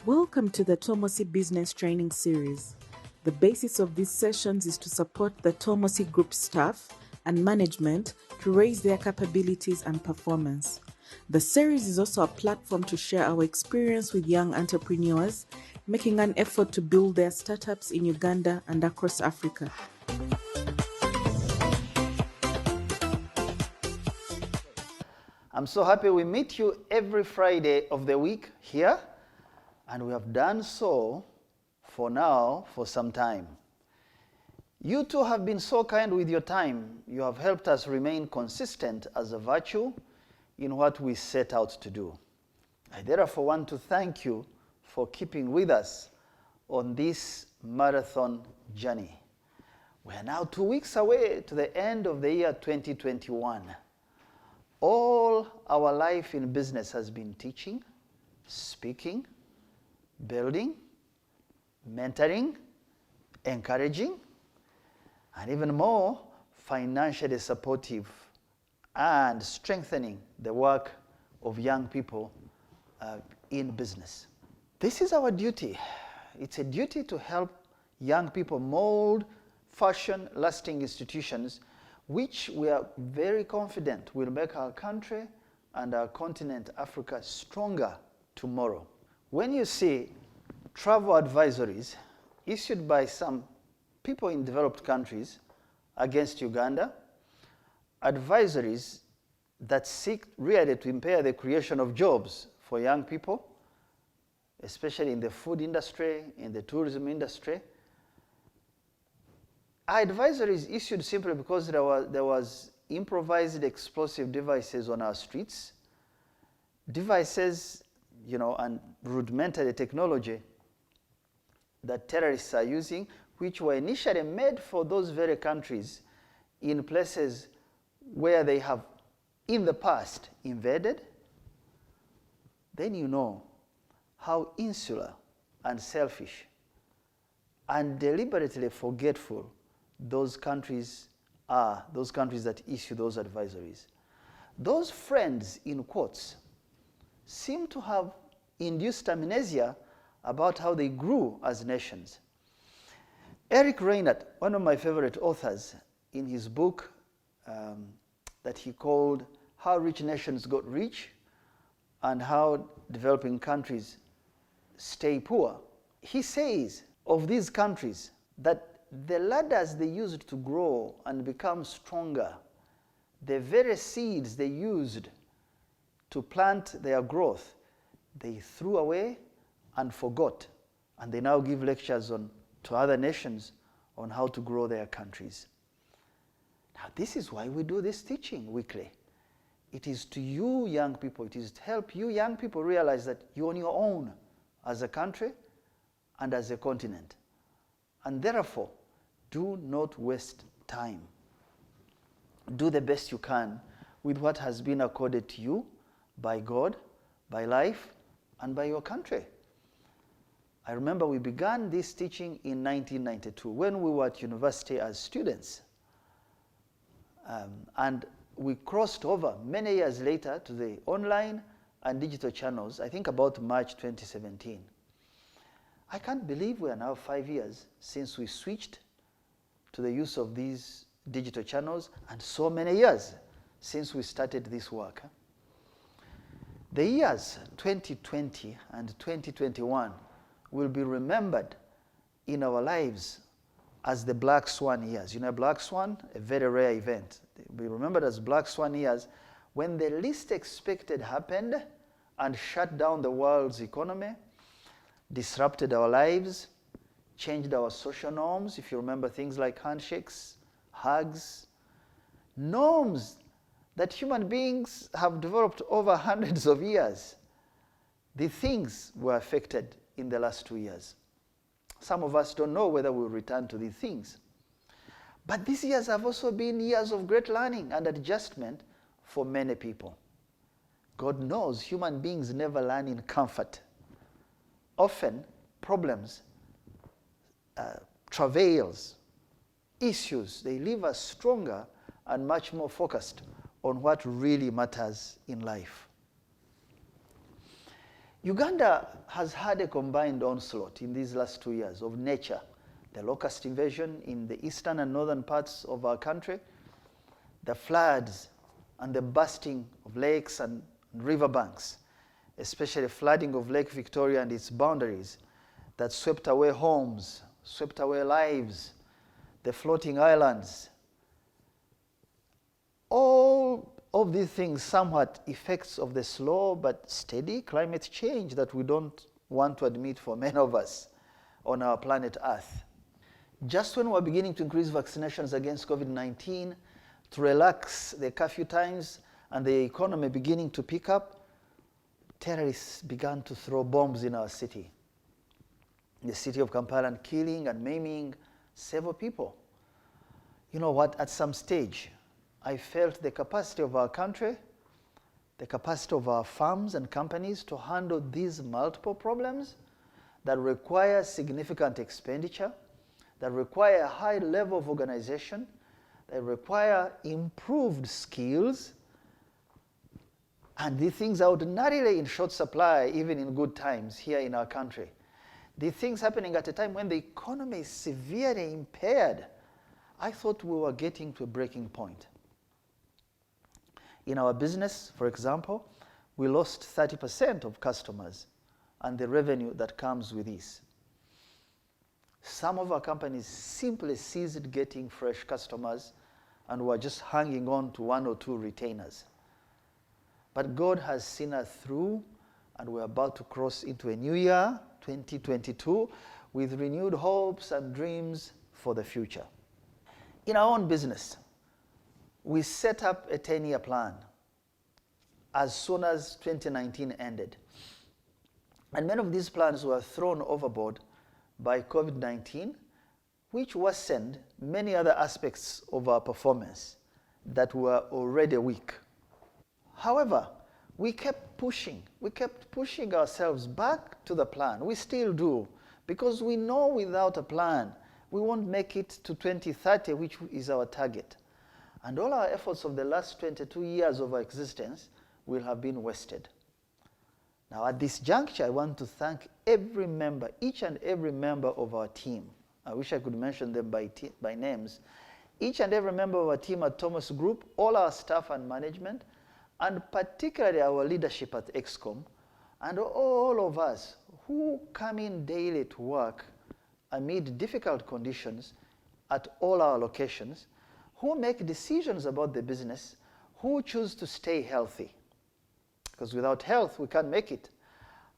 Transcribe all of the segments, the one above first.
Welcome to the Tomosi Business Training Series. The basis of these sessions is to support the Tomosi Group staff and management to raise their capabilities and performance. The series is also a platform to share our experience with young entrepreneurs, making an effort to build their startups in Uganda and across Africa. I'm so happy we meet you every Friday of the week here, and we have done so for some time. You too have been so kind with your time. You have helped us remain consistent as a virtue in what we set out to do. I therefore want to thank you for keeping with us on this marathon journey. We are now 2 weeks away to the end of the year 2021. All our life in business has been teaching, speaking, building, mentoring, encouraging, and even more, financially supportive and strengthening the work of young people in business. This is our duty. It's a duty to help young people mold, fashion lasting institutions which we are very confident will make our country and our continent, Africa, stronger tomorrow. When you see travel advisories issued by some people in developed countries against Uganda, advisories that seek really to impair the creation of jobs for young people, especially in the food industry, in the tourism industry, are advisories issued simply because there was improvised explosive devices on our streets, devices, and rudimentary technology that terrorists are using, which were initially made for those very countries in places where they have in the past invaded. Then you know how insular and selfish and deliberately forgetful those countries are, those countries that issue those advisories. Those friends, in quotes, seem to have induced amnesia about how they grew as nations. Eric Reinert, one of my favorite authors, in his book that he called How Rich Nations Got Rich and How Developing Countries Stay Poor, he says of these countries that the ladders they used to grow and become stronger, the very seeds they used to plant their growth, they threw away and forgot. And they now give lectures to other nations on how to grow their countries. Now, this is why we do this teaching weekly. It is to you young people, it is to help you young people realize that you're on your own as a country and as a continent. And therefore, do not waste time. Do the best you can with what has been accorded to you by God, by life, and by your country. I remember we began this teaching in 1992 when we were at university as students. And we crossed over many years later to the online and digital channels, I think about March 2017. I can't believe we are now 5 years since we switched to the use of these digital channels, and so many years since we started this work. The years 2020 and 2021 will be remembered in our lives as the Black Swan years. You know, Black Swan, a very rare event. They'll be remembered as Black Swan years when the least expected happened and shut down the world's economy, disrupted our lives, changed our social norms. If you remember things like handshakes, hugs, norms that human beings have developed over hundreds of years. The things were affected in the last 2 years. Some of us don't know whether we'll return to these things. But these years have also been years of great learning and adjustment for many people. God knows human beings never learn in comfort. Often, problems, travails, issues, they leave us stronger and much more focused on what really matters in life. Uganda has had a combined onslaught in these last 2 years of nature. The locust invasion in the eastern and northern parts of our country, the floods and the bursting of lakes and riverbanks, especially flooding of Lake Victoria and its boundaries that swept away homes, swept away lives, the floating islands. All of these things somewhat effects of the slow but steady climate change that we don't want to admit for many of us on our planet Earth. Just when we're beginning to increase vaccinations against COVID-19, to relax the curfew times and the economy beginning to pick up, terrorists began to throw bombs in our city. In the city of Kampala, and killing and maiming several people. You know what, at some stage, I felt the capacity of our country, the capacity of our firms and companies to handle these multiple problems that require significant expenditure, that require a high level of organization, that require improved skills, and these things are ordinarily in short supply, even in good times here in our country. These things happening at a time when the economy is severely impaired. I thought we were getting to a breaking point. In our business, for example, we lost 30% of customers and the revenue that comes with this. Some of our companies simply ceased getting fresh customers and were just hanging on to one or two retainers. But God has seen us through, and we're about to cross into a new year, 2022, with renewed hopes and dreams for the future. In our own business, we set up a 10-year plan as soon as 2019 ended. And many of these plans were thrown overboard by COVID-19, which worsened many other aspects of our performance that were already weak. However, we kept pushing ourselves back to the plan. We still do, because we know without a plan, we won't make it to 2030, which is our target. And all our efforts of the last 22 years of our existence will have been wasted. Now, at this juncture, I want to thank every member, each and every member of our team. I wish I could mention them by names. Each and every member of our team at Thomas Group, all our staff and management, and particularly our leadership at Excom, and all of us who come in daily to work amid difficult conditions at all our locations, who make decisions about the business, who choose to stay healthy. Because without health, we can't make it.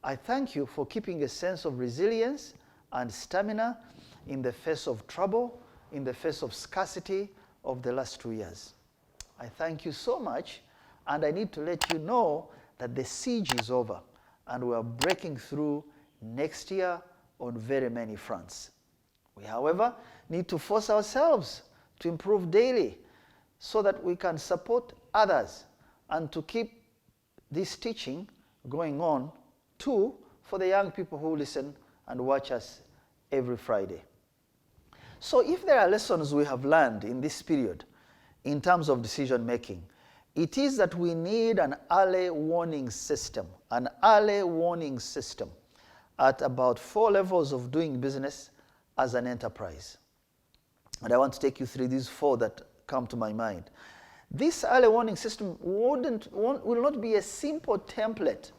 I thank you for keeping a sense of resilience and stamina in the face of trouble, in the face of scarcity of the last 2 years. I thank you so much, and I need to let you know that the siege is over, and we are breaking through next year on very many fronts. We, however, need to force ourselves to improve daily so that we can support others and to keep this teaching going on too for the young people who listen and watch us every Friday. So if there are lessons we have learned in this period in terms of decision making, it is that we need an early warning system at about 4 levels of doing business as an enterprise. And I want to take you through these 4 that come to my mind. This early warning system will not be a simple template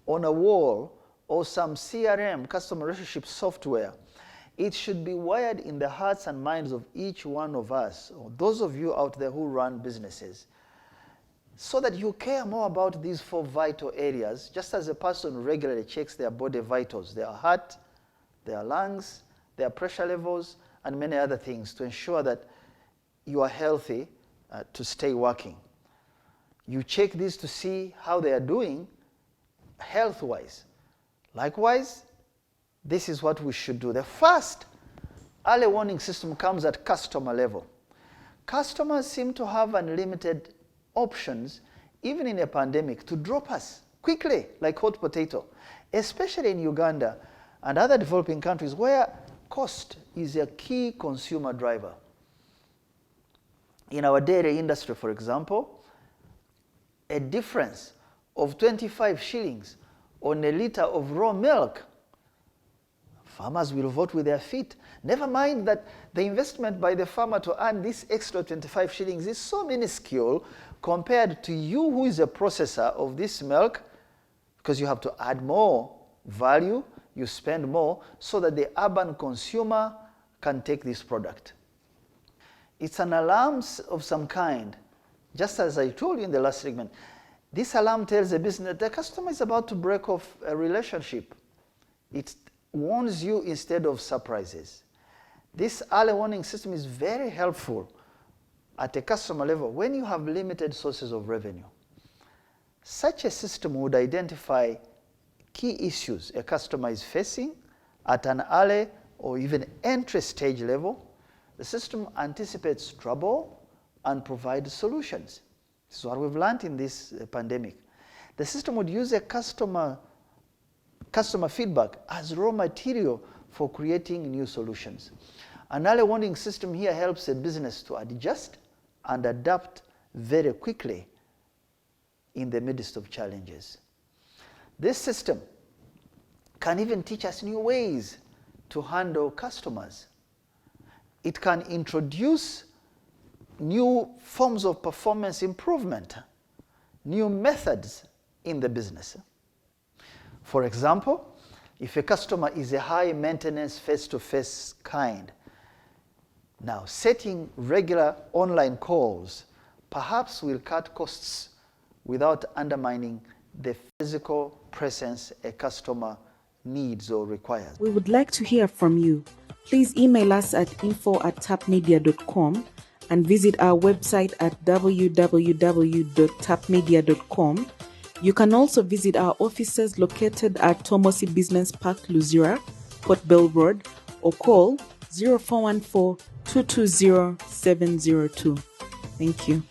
on a wall or some CRM, customer relationship software. It should be wired in the hearts and minds of each one of us, or those of you out there who run businesses, so that you care more about these 4 vital areas, just as a person regularly checks their body vitals, their heart, their lungs, their pressure levels, and many other things to ensure that you are healthy to stay working. You check these to see how they are doing health-wise. Likewise, this is what we should do. The first early warning system comes at customer level. Customers seem to have unlimited options, even in a pandemic, to drop us quickly like hot potato, especially in Uganda and other developing countries where cost is a key consumer driver. In our dairy industry, for example, a difference of 25 shillings on a liter of raw milk, farmers will vote with their feet. Never mind that the investment by the farmer to earn this extra 25 shillings is so minuscule compared to you who is a processor of this milk, because you have to add more value, you spend more, so that the urban consumer can take this product. It's an alarm of some kind. Just as I told you in the last segment, this alarm tells the business that the customer is about to break off a relationship. It warns you instead of surprises. This early warning system is very helpful at a customer level when you have limited sources of revenue. Such a system would identify key issues a customer is facing at an early or even entry stage level. The system anticipates trouble and provides solutions. This is what we've learned in this pandemic. The system would use a customer feedback as raw material for creating new solutions. An early warning system here helps a business to adjust and adapt very quickly in the midst of challenges. This system can even teach us new ways to handle customers. It can introduce new forms of performance improvement, new methods in the business. For example, if a customer is a high maintenance face-to-face kind, now setting regular online calls perhaps will cut costs without undermining the physical presence a customer needs or requires. We would like to hear from you. Please email us at info@tapmedia.com and visit our website at www.tapmedia.com. You can also visit our offices located at Tomosi Business Park, Luzira, Port Bell Road, or call 0414 220 702. Thank you.